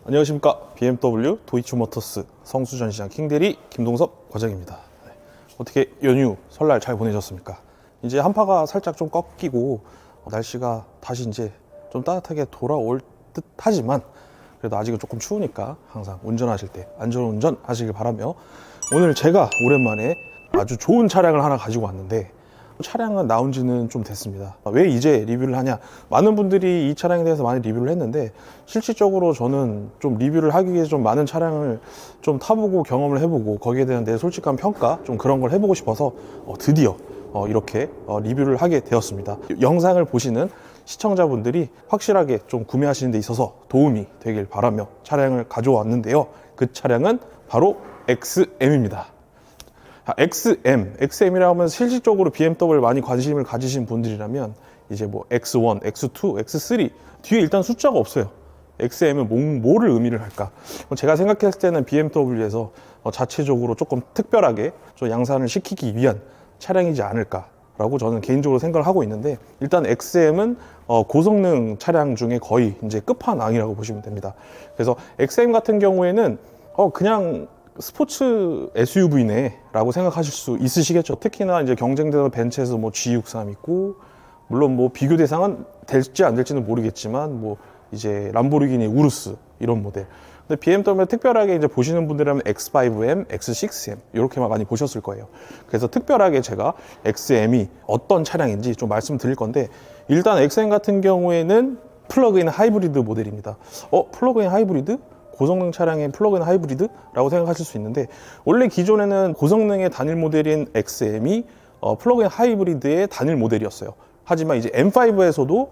안녕하십니까. BMW 도이치모터스 성수전시장 킹대리 김동섭 과장입니다. 어떻게 연휴 설날 잘 보내셨습니까? 이제 한파가 살짝 좀 꺾이고 날씨가 다시 이제 좀 따뜻하게 돌아올 듯 하지만 그래도 아직은 조금 추우니까 항상 운전하실 때 안전운전 하시길 바라며, 오늘 제가 오랜만에 아주 좋은 차량을 하나 가지고 왔는데, 차량은 나온 지는 좀 됐습니다. 왜 이제 리뷰를 하냐, 많은 분들이 이 차량에 대해서 많이 리뷰를 했는데 실질적으로 저는 좀 리뷰를 하기 위해 좀 많은 차량을 좀 타보고 경험을 해보고 거기에 대한 내 솔직한 평가 좀 그런 걸 해보고 싶어서 드디어 이렇게 리뷰를 하게 되었습니다. 영상을 보시는 시청자분들이 확실하게 좀 구매하시는 데 있어서 도움이 되길 바라며 차량을 가져왔는데요. 그 차량은 바로 XM입니다. XM이라고 하면 실질적으로 BMW를 많이 관심을 가지신 분들이라면 이제 뭐 X1, X2, X3 뒤에 일단 숫자가 없어요. XM은 뭐를 의미를 할까? 제가 생각했을 때는 BMW에서 자체적으로 조금 특별하게 좀 양산을 시키기 위한 차량이지 않을까라고 저는 개인적으로 생각을 하고 있는데, 일단 XM은 고성능 차량 중에 거의 이제 끝판왕이라고 보시면 됩니다. 그래서 XM 같은 경우에는 그냥 스포츠 SUV네 라고 생각하실 수 있으시겠죠. 특히나 이제 경쟁되는 벤츠에서 뭐 G63 있고, 물론 뭐 비교 대상은 될지 안 될지는 모르겠지만 뭐 이제 람보르기니 우루스 이런 모델. 근데 BMW 특별하게 이제 보시는 분들이라면 X5M, X6M 이렇게만 많이 보셨을 거예요. 그래서 특별하게 제가 XM이 어떤 차량인지 좀 말씀드릴 건데, 일단 XM 같은 경우에는 플러그인 하이브리드 모델입니다. 플러그인 하이브리드? 고성능 차량의 플러그인 하이브리드라고 생각하실 수 있는데, 원래 기존에는 고성능의 단일 모델인 XM이 플러그인 하이브리드의 단일 모델이었어요. 하지만 이제 M5에서도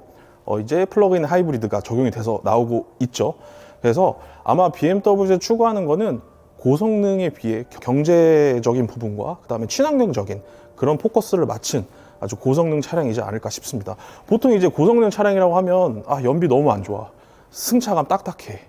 이제 플러그인 하이브리드가 적용이 돼서 나오고 있죠. 그래서 아마 BMW에서 추구하는 거는 고성능에 비해 경제적인 부분과 그 다음에 친환경적인 그런 포커스를 맞춘 아주 고성능 차량이지 않을까 싶습니다. 보통 이제 고성능 차량이라고 하면 연비 너무 안 좋아, 승차감 딱딱해,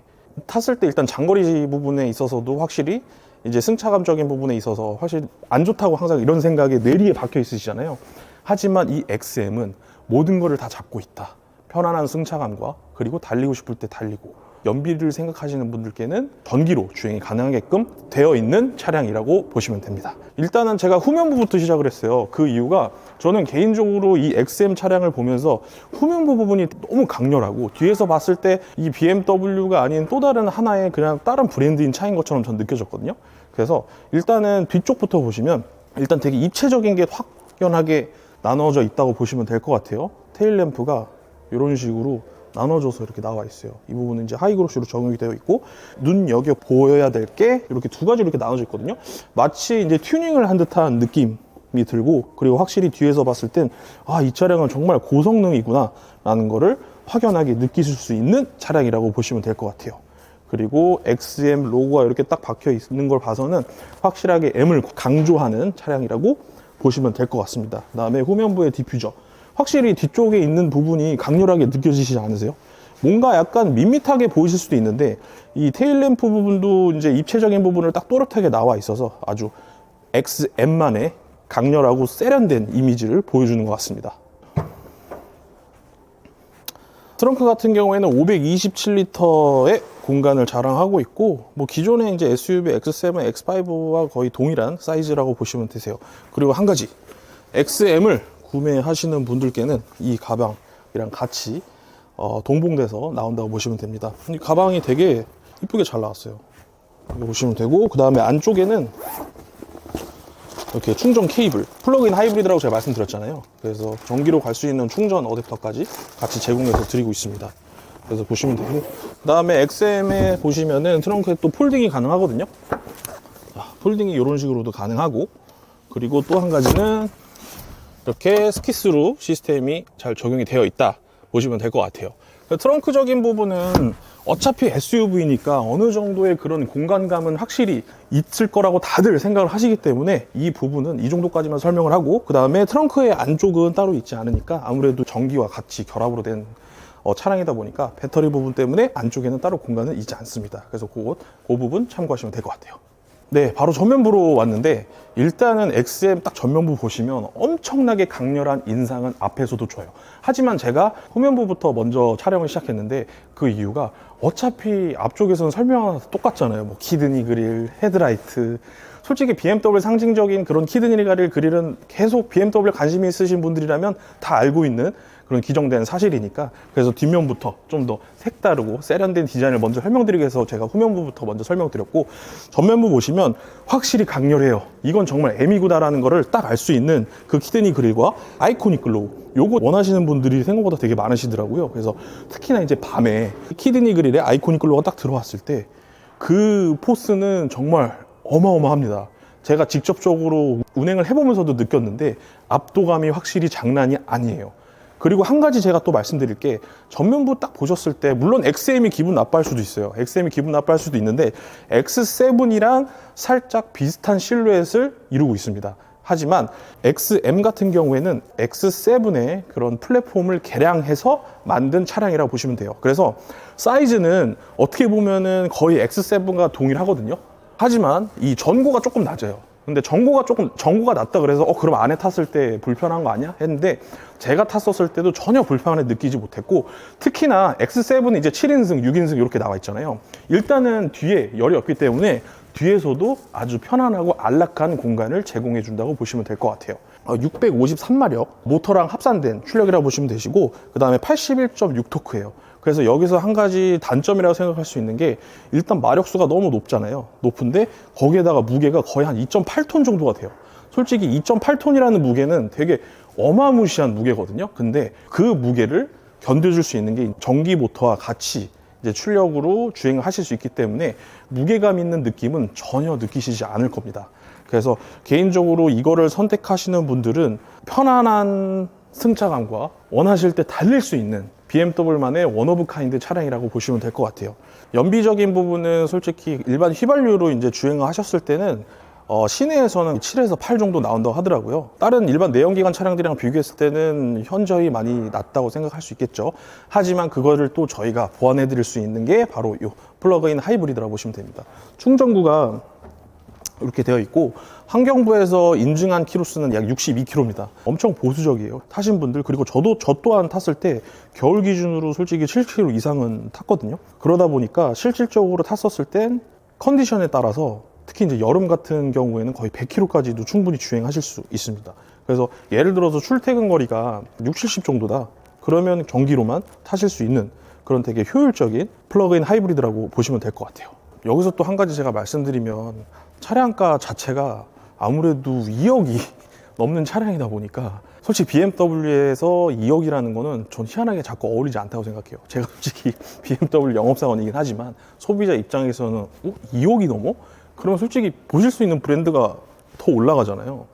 탔을 때 일단 장거리 부분에 있어서도 확실히 이제 승차감적인 부분에 있어서 확실히 안 좋다고 항상 이런 생각에 뇌리에 박혀 있으시잖아요. 하지만 이 XM은 모든 것을 다 잡고 있다. 편안한 승차감과 그리고 달리고 싶을 때 달리고, 연비를 생각하시는 분들께는 전기로 주행이 가능하게끔 되어 있는 차량이라고 보시면 됩니다. 일단은 제가 후면부부터 시작을 했어요. 그 이유가 저는 개인적으로 이 XM 차량을 보면서 후면부 부분이 너무 강렬하고, 뒤에서 봤을 때 이 BMW가 아닌 또 다른 하나의 그냥 다른 브랜드인 차인 것처럼 전 느껴졌거든요. 그래서 일단은 뒤쪽부터 보시면 일단 되게 입체적인 게 확연하게 나눠져 있다고 보시면 될 것 같아요. 테일 램프가 이런 식으로 나눠져서 이렇게 나와 있어요. 이 부분은 이제 하이그로시로 적용이 되어 있고, 눈여겨 보여야 될 게 이렇게 두 가지로 이렇게 나눠져 있거든요. 마치 이제 튜닝을 한 듯한 느낌이 들고, 그리고 확실히 뒤에서 봤을 땐 이 차량은 정말 고성능이구나 라는 거를 확연하게 느끼실 수 있는 차량이라고 보시면 될 것 같아요. 그리고 XM 로고가 이렇게 딱 박혀 있는 걸 봐서는 확실하게 M을 강조하는 차량이라고 보시면 될 것 같습니다. 그 다음에 후면부의 디퓨저, 확실히 뒤쪽에 있는 부분이 강렬하게 느껴지시지 않으세요? 뭔가 약간 밋밋하게 보이실 수도 있는데, 이 테일램프 부분도 이제 입체적인 부분을 딱 또렷하게 나와 있어서 아주 XM만의 강렬하고 세련된 이미지를 보여주는 것 같습니다. 트렁크 같은 경우에는 527리터의 공간을 자랑하고 있고, 뭐 기존의 이제 SUV X7, X5와 거의 동일한 사이즈라고 보시면 되세요. 그리고 한 가지, XM을 구매하시는 분들께는 이 가방이랑 같이 동봉돼서 나온다고 보시면 됩니다. 이 가방이 되게 이쁘게 잘 나왔어요. 이거 보시면 되고, 그 다음에 안쪽에는 이렇게 충전 케이블, 플러그인 하이브리드라고 제가 말씀드렸잖아요. 그래서 전기로 갈 수 있는 충전 어댑터까지 같이 제공해서 드리고 있습니다. 그래서 보시면 되고, 그 다음에 XM에 보시면은 트렁크에 또 폴딩이 가능하거든요. 폴딩이 이런 식으로도 가능하고, 그리고 또 한 가지는 이렇게 스키스루 시스템이 잘 적용이 되어 있다 보시면 될 것 같아요. 트렁크적인 부분은 어차피 SUV니까 어느 정도의 그런 공간감은 확실히 있을 거라고 다들 생각을 하시기 때문에 이 부분은 이 정도까지만 설명을 하고, 그 다음에 트렁크의 안쪽은 따로 있지 않으니까 아무래도 전기와 같이 결합으로 된 차량이다 보니까 배터리 부분 때문에 안쪽에는 따로 공간은 있지 않습니다. 그래서 그 부분 참고하시면 될 것 같아요. 네, 바로 전면부로 왔는데 일단은 XM 딱 전면부 보시면 엄청나게 강렬한 인상은 앞에서도 줘요. 하지만 제가 후면부부터 먼저 촬영을 시작했는데 그 이유가 어차피 앞쪽에서는 설명하는 거 똑같잖아요. 뭐 키드니 그릴, 헤드라이트. 솔직히 BMW 상징적인 그런 키드니 그릴은 계속 BMW 관심이 있으신 분들이라면 다 알고 있는 그런 기정된 사실이니까, 그래서 뒷면부터 좀 더 색다르고 세련된 디자인을 먼저 설명드리기 위해서 제가 후면부부터 먼저 설명드렸고, 전면부 보시면 확실히 강렬해요. 이건 정말 M이구나라는 거를 딱 알 수 있는 그 키드니 그릴과 아이코닉 글로우, 요거 원하시는 분들이 생각보다 되게 많으시더라고요. 그래서 특히나 이제 밤에 키드니 그릴에 아이코닉 글로우가 딱 들어왔을 때 그 포스는 정말 어마어마합니다. 제가 직접적으로 운행을 해보면서도 느꼈는데 압도감이 확실히 장난이 아니에요. 그리고 한 가지 제가 또 말씀드릴 게, 전면부 딱 보셨을 때 물론 XM이 기분 나빠할 수도 있어요. XM이 기분 나빠할 수도 있는데 X7이랑 살짝 비슷한 실루엣을 이루고 있습니다. 하지만 XM 같은 경우에는 X7의 그런 플랫폼을 개량해서 만든 차량이라고 보시면 돼요. 그래서 사이즈는 어떻게 보면은 거의 X7과 동일하거든요. 하지만 이 전고가 조금 낮아요. 근데 전고가 낮다 그래서 그럼 안에 탔을 때 불편한 거 아니야? 했는데 제가 탔었을 때도 전혀 불편함을 느끼지 못했고, 특히나 X7은 이제 7인승, 6인승 이렇게 나와 있잖아요. 일단은 뒤에 열이 없기 때문에 뒤에서도 아주 편안하고 안락한 공간을 제공해 준다고 보시면 될 것 같아요. 653마력 모터랑 합산된 출력이라고 보시면 되시고, 그 다음에 81.6토크예요. 그래서 여기서 한 가지 단점이라고 생각할 수 있는 게, 일단 마력수가 너무 높잖아요. 높은데 거기에다가 무게가 거의 한 2.8톤 정도가 돼요. 솔직히 2.8톤이라는 무게는 되게 어마무시한 무게거든요. 근데 그 무게를 견뎌줄 수 있는 게 전기 모터와 같이 이제 출력으로 주행을 하실 수 있기 때문에 무게감 있는 느낌은 전혀 느끼시지 않을 겁니다. 그래서 개인적으로 이거를 선택하시는 분들은 편안한 승차감과 원하실 때 달릴 수 있는 BMW만의 원 오브 카인드 차량이라고 보시면 될 것 같아요. 연비적인 부분은 솔직히 일반 휘발유로 이제 주행을 하셨을 때는 시내에서는 7에서 8 정도 나온다고 하더라고요. 다른 일반 내연기관 차량들이랑 비교했을 때는 현저히 많이 낮다고 생각할 수 있겠죠. 하지만 그거를 또 저희가 보완해 드릴 수 있는 게 바로 이 플러그인 하이브리드라고 보시면 됩니다. 충전구가 이렇게 되어 있고, 환경부에서 인증한 키로수는 약 62km입니다. 엄청 보수적이에요. 타신 분들, 그리고 저 또한 탔을 때 겨울 기준으로 솔직히 7km 이상은 탔거든요. 그러다 보니까 실질적으로 탔었을 땐 컨디션에 따라서, 특히 이제 여름 같은 경우에는 거의 100km까지도 충분히 주행하실 수 있습니다. 그래서 예를 들어서 출퇴근 거리가 6, 70 정도다. 그러면 전기로만 타실 수 있는 그런 되게 효율적인 플러그인 하이브리드라고 보시면 될 것 같아요. 여기서 또 한 가지 제가 말씀드리면, 차량가 자체가 아무래도 2억이 넘는 차량이다 보니까 솔직히 BMW에서 2억이라는 거는 전 희한하게 자꾸 어울리지 않다고 생각해요. 제가 솔직히 BMW 영업사원이긴 하지만 소비자 입장에서는 2억이 넘어? 그러면 솔직히 보실 수 있는 브랜드가 더 올라가잖아요.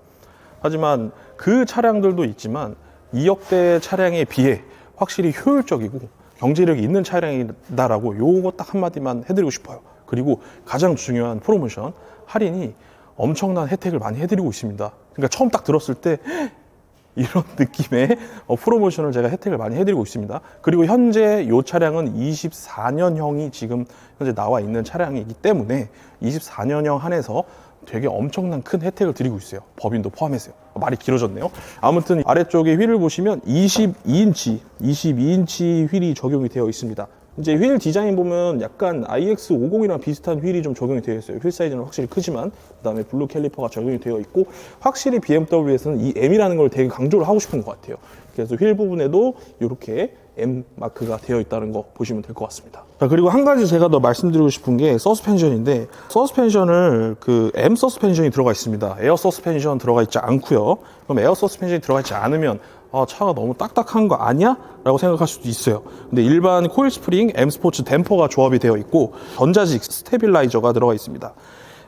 하지만 그 차량들도 있지만 2억대 차량에 비해 확실히 효율적이고 경제력이 있는 차량이다라고 요거 딱 한마디만 해드리고 싶어요. 그리고 가장 중요한 프로모션, 할인이 엄청난 혜택을 많이 해드리고 있습니다. 그러니까 처음 딱 들었을 때 이런 느낌의 프로모션을 제가 혜택을 많이 해드리고 있습니다. 그리고 현재 이 차량은 24년형이 지금 현재 나와 있는 차량이기 때문에 24년형 한해서 되게 엄청난 큰 혜택을 드리고 있어요. 법인도 포함해서요. 말이 길어졌네요. 아무튼 아래쪽에 휠을 보시면 22인치 휠이 적용이 되어 있습니다. 이제 휠 디자인 보면 약간 iX50이랑 비슷한 휠이 좀 적용이 되어 있어요. 휠 사이즈는 확실히 크지만, 그 다음에 블루 캘리퍼가 적용이 되어 있고, 확실히 BMW에서는 이 M이라는 걸 되게 강조를 하고 싶은 것 같아요. 그래서 휠 부분에도 이렇게 M 마크가 되어 있다는 거 보시면 될 것 같습니다. 자, 그리고 한 가지 제가 더 말씀드리고 싶은 게 서스펜션인데, 서스펜션을 M 서스펜션이 들어가 있습니다. 에어 서스펜션 들어가 있지 않고요. 그럼 에어 서스펜션이 들어가 있지 않으면 차가 너무 딱딱한 거 아니야? 라고 생각할 수도 있어요. 근데 일반 코일 스프링 M 스포츠 댐퍼가 조합이 되어 있고, 전자식 스테빌라이저가 들어가 있습니다.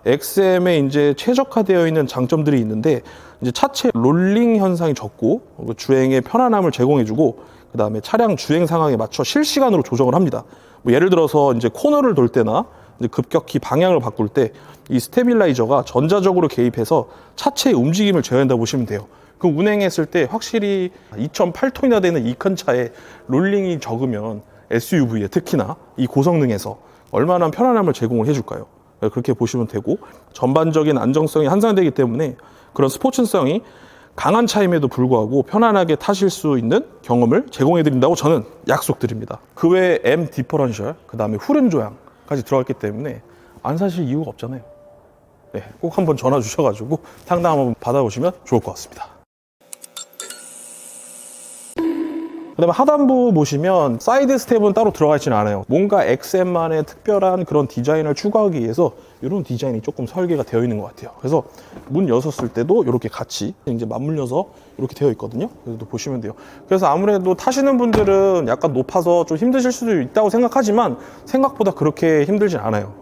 XM에 이제 최적화되어 있는 장점들이 있는데, 이제 차체 롤링 현상이 적고 주행의 편안함을 제공해주고, 그 다음에 차량 주행 상황에 맞춰 실시간으로 조정을 합니다. 뭐 예를 들어서 이제 코너를 돌 때나 이제 급격히 방향을 바꿀 때 이 스테빌라이저가 전자적으로 개입해서 차체의 움직임을 제어한다고 보시면 돼요. 그 운행했을 때 확실히 2.8톤이나 되는 이 큰 차에 롤링이 적으면 SUV에 특히나 이 고성능에서 얼마나 편안함을 제공을 해줄까요? 그렇게 보시면 되고, 전반적인 안정성이 향상되기 때문에 그런 스포츠성이 강한 차임에도 불구하고 편안하게 타실 수 있는 경험을 제공해 드린다고 저는 약속드립니다. 그 외에 M 디퍼런셜, 그 다음에 후륜 조향까지 들어갔기 때문에 안 사실 이유가 없잖아요. 네, 꼭 한번 전화 주셔가지고 상담 한번 받아보시면 좋을 것 같습니다. 그 다음에 하단부 보시면 사이드 스텝은 따로 들어가 있지는 않아요. 뭔가 XM만의 특별한 그런 디자인을 추구하기 위해서 이런 디자인이 조금 설계가 되어 있는 것 같아요. 그래서 문 열었을 때도 이렇게 같이 이제 맞물려서 이렇게 되어 있거든요. 그래서 보시면 돼요. 그래서 아무래도 타시는 분들은 약간 높아서 좀 힘드실 수도 있다고 생각하지만 생각보다 그렇게 힘들진 않아요.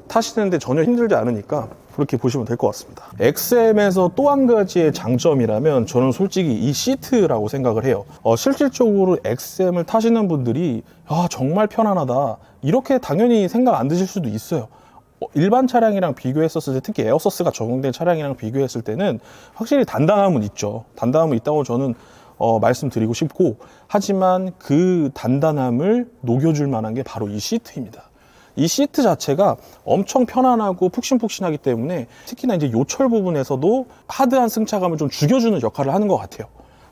타시는데 전혀 힘들지 않으니까 그렇게 보시면 될 것 같습니다. XM에서 또 한 가지의 장점이라면 저는 솔직히 이 시트라고 생각을 해요. 실질적으로 XM을 타시는 분들이 정말 편안하다 이렇게 당연히 생각 안 드실 수도 있어요. 일반 차량이랑 비교했었을 때, 특히 에어서스가 적용된 차량이랑 비교했을 때는 확실히 단단함은 있죠. 단단함은 있다고 저는 말씀드리고 싶고, 하지만 그 단단함을 녹여줄 만한 게 바로 이 시트입니다. 이 시트 자체가 엄청 편안하고 푹신푹신하기 때문에 특히나 이제 요철 부분에서도 하드한 승차감을 좀 죽여주는 역할을 하는 것 같아요.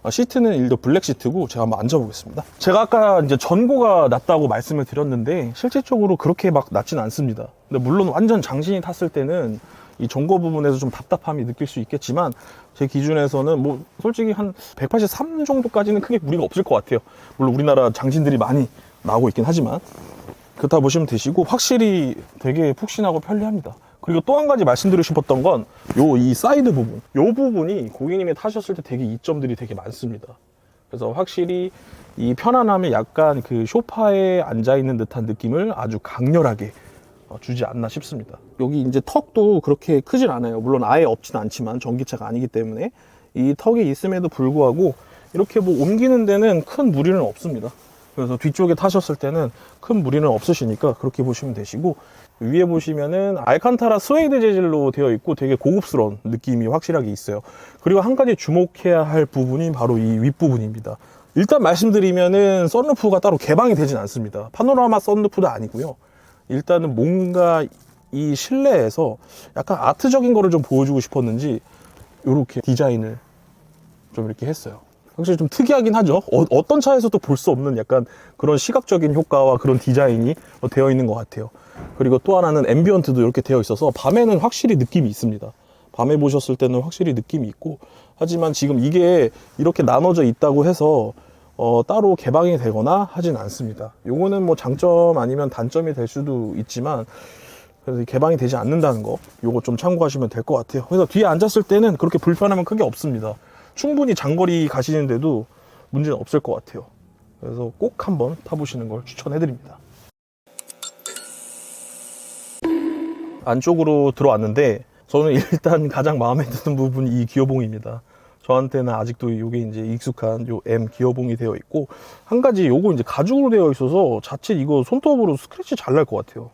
시트는 일도 블랙 시트고 제가 한번 앉아보겠습니다. 제가 아까 이제 전고가 낮다고 말씀을 드렸는데 실질적으로 그렇게 막 낮진 않습니다. 근데 물론 완전 장신이 탔을 때는 이 전고 부분에서 좀 답답함이 느낄 수 있겠지만 제 기준에서는 뭐 솔직히 한 183 정도까지는 크게 무리가 없을 것 같아요. 물론 우리나라 장신들이 많이 나오고 있긴 하지만 그렇다 보시면 되시고, 확실히 되게 푹신하고 편리합니다. 그리고 또 한 가지 말씀드리고 싶었던 건 이 사이드 부분, 이 부분이 고객님이 타셨을 때 되게 이점들이 되게 많습니다. 그래서 확실히 이 편안함이 약간 그 소파에 앉아 있는 듯한 느낌을 아주 강렬하게 주지 않나 싶습니다. 여기 이제 턱도 그렇게 크진 않아요. 물론 아예 없진 않지만 전기차가 아니기 때문에 이 턱이 있음에도 불구하고 이렇게 뭐 옮기는 데는 큰 무리는 없습니다. 그래서 뒤쪽에 타셨을 때는 큰 무리는 없으시니까 그렇게 보시면 되시고, 위에 보시면은 알칸타라 스웨이드 재질로 되어 있고 되게 고급스러운 느낌이 확실하게 있어요. 그리고 한 가지 주목해야 할 부분이 바로 이 윗부분입니다. 일단 말씀드리면은 썬루프가 따로 개방이 되진 않습니다. 파노라마 썬루프도 아니고요. 일단은 뭔가 이 실내에서 약간 아트적인 거를 좀 보여주고 싶었는지 이렇게 디자인을 좀 이렇게 했어요. 확실히 좀 특이하긴 하죠. 어떤 차에서도 볼 수 없는 약간 그런 시각적인 효과와 그런 디자인이 되어 있는 것 같아요. 그리고 또 하나는 앰비언트도 이렇게 되어 있어서 밤에는 확실히 느낌이 있습니다. 밤에 보셨을 때는 확실히 느낌이 있고, 하지만 지금 이게 이렇게 나눠져 있다고 해서 따로 개방이 되거나 하진 않습니다. 요거는 뭐 장점 아니면 단점이 될 수도 있지만 그래서 개방이 되지 않는다는 거, 요거 좀 참고하시면 될 것 같아요. 그래서 뒤에 앉았을 때는 그렇게 불편함은 크게 없습니다. 충분히 장거리 가시는데도 문제는 없을 것 같아요. 그래서 꼭 한번 타보시는 걸 추천해드립니다. 안쪽으로 들어왔는데 저는 일단 가장 마음에 드는 부분이 이 기어봉입니다. 저한테는 아직도 이게 이제 익숙한 요 M 기어봉이 되어 있고, 한 가지 요거 이제 가죽으로 되어 있어서 자칫 이거 손톱으로 스크래치 잘 날 것 같아요.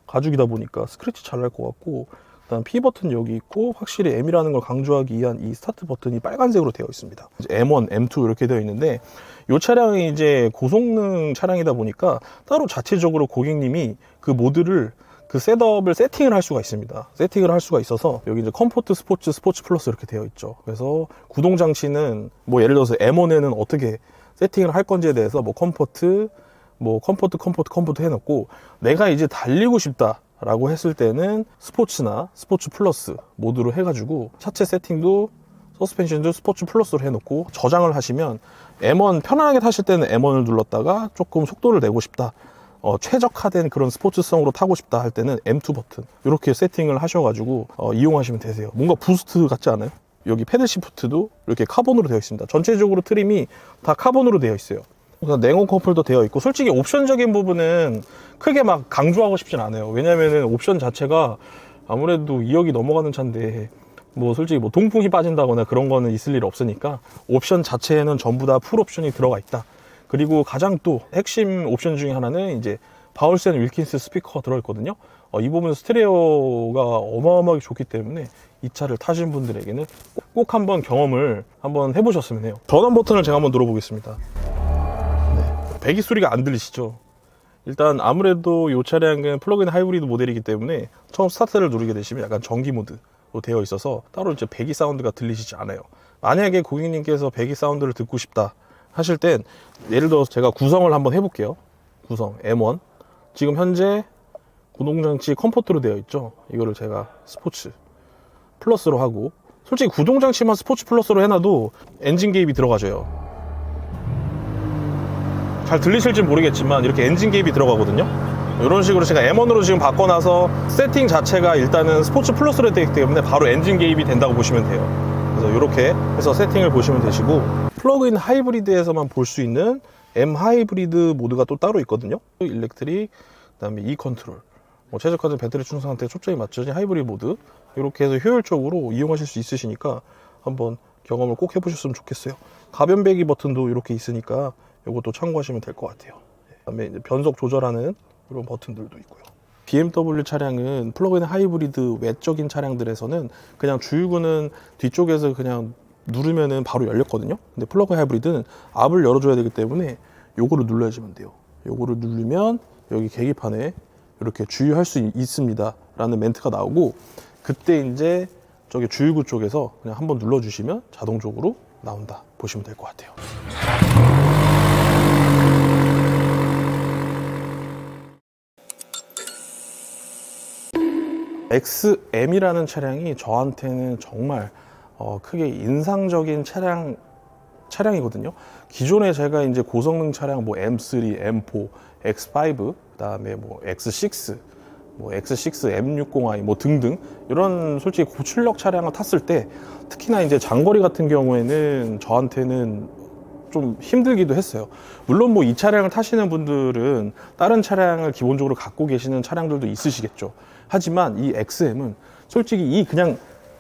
가죽이다 보니까 스크래치 잘 날 것 같고, 일단 P 버튼 여기 있고, 확실히 M이라는 걸 강조하기 위한 이 스타트 버튼이 빨간색으로 되어 있습니다. M1, M2 이렇게 되어 있는데, 이 차량이 이제 고성능 차량이다 보니까 따로 자체적으로 고객님이 그 모드를 그 셋업을 세팅을 할 수가 있습니다. 세팅을 할 수가 있어서 여기 이제 컴포트, 스포츠, 스포츠 플러스 이렇게 되어 있죠. 그래서 구동 장치는 뭐 예를 들어서 M1에는 어떻게 세팅을 할 건지에 대해서 뭐 컴포트 해놓고, 내가 이제 달리고 싶다 라고 했을 때는 스포츠나 스포츠 플러스 모드로 해가지고 차체 세팅도 서스펜션도 스포츠 플러스로 해놓고 저장을 하시면 M1 편안하게 타실 때는 M1을 눌렀다가 조금 속도를 내고 싶다, 최적화된 그런 스포츠성으로 타고 싶다 할 때는 M2 버튼 이렇게 세팅을 하셔가지고 이용하시면 되세요. 뭔가 부스트 같지 않아요? 여기 패들 시프트도 이렇게 카본으로 되어 있습니다. 전체적으로 트림이 다 카본으로 되어 있어요. 냉온 컴플도 되어 있고, 솔직히 옵션적인 부분은 크게 막 강조하고 싶진 않아요. 왜냐면은 옵션 자체가 아무래도 2억이 넘어가는 차인데 뭐 솔직히 뭐 동풍이 빠진다거나 그런 거는 있을 일 없으니까 옵션 자체에는 전부 다 풀 옵션이 들어가 있다. 그리고 가장 또 핵심 옵션 중에 하나는 이제 바울센 윌킨스 스피커가 들어있거든요. 이 부분 스테레오가 어마어마하게 좋기 때문에 이 차를 타신 분들에게는 꼭 한번 경험을 한번 해보셨으면 해요. 전원 버튼을 제가 한번 눌러보겠습니다. 배기 소리가 안 들리시죠? 일단 아무래도 이 차량은 플러그인 하이브리드 모델이기 때문에 처음 스타트를 누르게 되시면 약간 전기 모드로 되어 있어서 따로 이제 배기 사운드가 들리시지 않아요. 만약에 고객님께서 배기 사운드를 듣고 싶다 하실 땐 예를 들어서 제가 구성을 한번 해볼게요. 구성 M1 지금 현재 구동장치 컴포트로 되어 있죠. 이거를 제가 스포츠 플러스로 하고, 솔직히 구동장치만 스포츠 플러스로 해놔도 엔진 개입이 들어가져요. 잘 들리실지 모르겠지만 이렇게 엔진 개입이 들어가거든요. 이런 식으로 제가 M1으로 지금 바꿔놔서 세팅 자체가 일단은 스포츠 플러스로 되어 있기 때문에 바로 엔진 개입이 된다고 보시면 돼요. 그래서 이렇게 해서 세팅을 보시면 되시고, 플러그인 하이브리드에서만 볼 수 있는 M 하이브리드 모드가 또 따로 있거든요. 일렉트릭, 그다음에 E 컨트롤, 최적화된 배터리 충전 상태에 초점이 맞춰진 하이브리드 모드, 이렇게 해서 효율적으로 이용하실 수 있으시니까 한번 경험을 꼭 해보셨으면 좋겠어요. 가변 배기 버튼도 이렇게 있으니까 이것도 참고하시면 될 것 같아요. 그다음에 이제 변속 조절하는 이런 버튼들도 있고요. BMW 차량은 플러그인 하이브리드 외적인 차량들에서는 그냥 주유구는 뒤쪽에서 그냥 누르면은 바로 열렸거든요. 근데 플러그인 하이브리드는 앞을 열어줘야 되기 때문에 요거를 눌러야지만 돼요. 요거를 누르면 여기 계기판에 이렇게 주유할 수 있습니다 라는 멘트가 나오고, 그때 이제 저기 주유구 쪽에서 그냥 한번 눌러주시면 자동적으로 나온다 보시면 될 것 같아요. XM이라는 차량이 저한테는 정말 크게 인상적인 차량이거든요. 기존에 제가 이제 고성능 차량 뭐 M3, M4, X5, 그다음에 뭐 X6, 뭐 X6, M60i 뭐 등등 이런 솔직히 고출력 차량을 탔을 때, 특히나 이제 장거리 같은 경우에는 저한테는 좀 힘들기도 했어요. 물론 뭐 이 차량을 타시는 분들은 다른 차량을 기본적으로 갖고 계시는 차량들도 있으시겠죠. 하지만 이 XM은 솔직히 그냥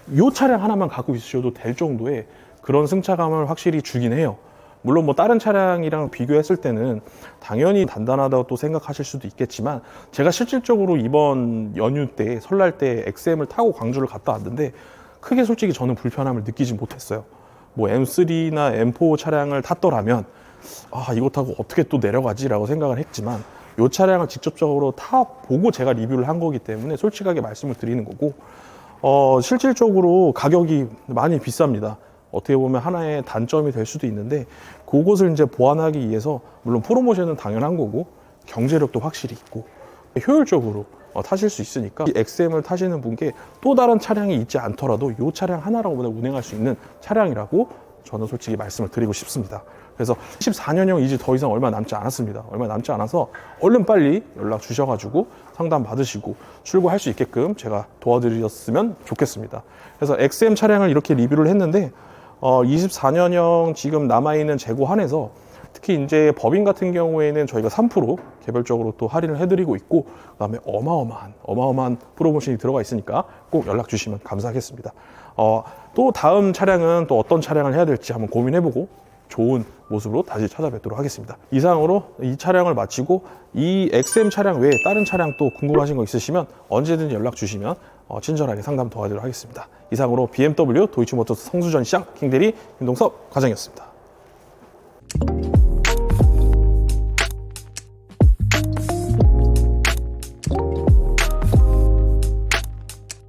이 차량 하나만 갖고 있으셔도 될 정도의 그런 승차감을 확실히 주긴 해요. 물론 뭐 다른 차량이랑 비교했을 때는 당연히 단단하다고 또 생각하실 수도 있겠지만, 제가 실질적으로 이번 연휴 때 설날 때 XM을 타고 광주를 갔다 왔는데 크게 솔직히 저는 불편함을 느끼지 못했어요. 뭐 M3나 M4 차량을 탔더라면 이거 타고 어떻게 또 내려가지 라고 생각을 했지만, 이 차량을 직접적으로 타보고 제가 리뷰를 한 거기 때문에 솔직하게 말씀을 드리는 거고, 실질적으로 가격이 많이 비쌉니다. 어떻게 보면 하나의 단점이 될 수도 있는데, 그것을 이제 보완하기 위해서 물론 프로모션은 당연한 거고 경제력도 확실히 있고 효율적으로 타실 수 있으니까, 이 XM을 타시는 분께 또 다른 차량이 있지 않더라도 이 차량 하나라고 운행할 수 있는 차량이라고 저는 솔직히 말씀을 드리고 싶습니다. 그래서 14년형 이제 더 이상 얼마 남지 않았습니다. 얼마 남지 않아서 얼른 빨리 연락 주셔가지고 상담 받으시고 출고할 수 있게끔 제가 도와드렸으면 좋겠습니다. 그래서 XM 차량을 이렇게 리뷰를 했는데, 24년형 지금 남아있는 재고 한해서 특히 이제 법인 같은 경우에는 저희가 3% 개별적으로 또 할인을 해드리고 있고, 그 다음에 어마어마한 프로모션이 들어가 있으니까 꼭 연락 주시면 감사하겠습니다. 또 다음 차량은 또 어떤 차량을 해야 될지 한번 고민해보고 좋은 모습으로 다시 찾아뵙도록 하겠습니다. 이상으로 이 차량을 마치고 이 XM 차량 외에 다른 차량 또 궁금하신 거 있으시면 언제든지 연락 주시면 친절하게 상담 도와드리도록 하겠습니다. 이상으로 BMW 도이치모터스 성수전 시장 킹대리 김동섭 과장이었습니다.